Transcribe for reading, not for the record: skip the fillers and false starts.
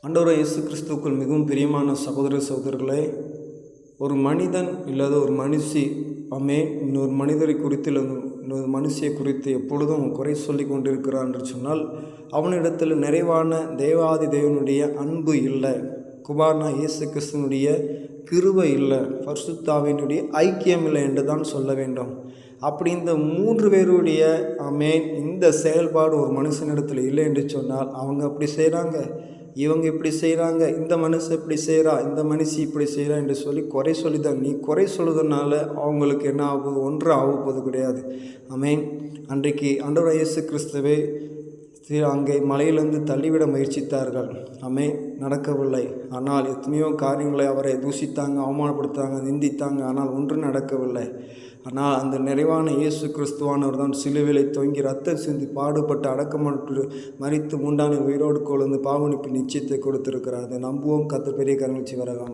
ஆண்டவராகிய இயேசு கிறிஸ்துவுக்குள் மிகவும் பிரியமான சகோதர சகோதரர்களே, ஒரு மனிதன் இல்லாத ஒரு மனுஷி இன்னொரு மனிதரை குறித்து இல்லை இன்னொரு மனுஷியை குறித்து எப்பொழுதும் குறை சொல்லி கொண்டிருக்கிறான் என்று சொன்னால் அவனிடத்தில் நிறைவான தேவாதி தேவனுடைய அன்பு இல்லை, குமாரனா இயேசு கிறிஸ்துவனுடைய கிருபை இல்லை, பரிசுத்தாவினுடைய ஐக்கியம் இல்லை என்று தான் சொல்ல வேண்டும். அப்படி இந்த 3 பேருடைய இந்த செயல்பாடு ஒரு மனுஷனிடத்தில் இல்லை என்று சொன்னால் அவங்க அப்படி செய்கிறாங்க, இவங்க இப்படி செய்கிறாங்க, இந்த மனுஷன் இப்படி செய்கிறா, இந்த மனுஷி இப்படி செய்கிறா என்று சொல்லி குறை சொல்லிதான். நீ குறை சொல்லுறதுனால அவங்களுக்கு என்ன ஆகுது? ஒன்றும் ஆகுவது கிடையாது. அன்றைக்கு ஆண்டவராகிய இயேசு கிறிஸ்துவை அங்கே மலையிலிருந்து தள்ளிவிட முயற்சித்தார்கள். நடக்கவில்லை. ஆனால் எத்தனையோ காரியங்களை அவரை தூஷித்தாங்க, அவமானப்படுத்தாங்க, நிந்தித்தாங்க. ஆனால் ஒன்றும் நடக்கவில்லை. ஆனால் அந்த நிறைவான இயேசு கிறிஸ்துவானவர் தான் சிலுவையிலே தொங்கி ரத்தம் சிந்தி பாடுபட்டு அடக்கமற்று மரித்து 3ஆம் நாள் உயிரோடு கொழுந்து பாவமன்னிப்பு நிச்சயத்தை கொடுத்திருக்கிறார். அதை நம்புவோம். கர்த்தர் பெரிய காரியங்களை செய்வாராக.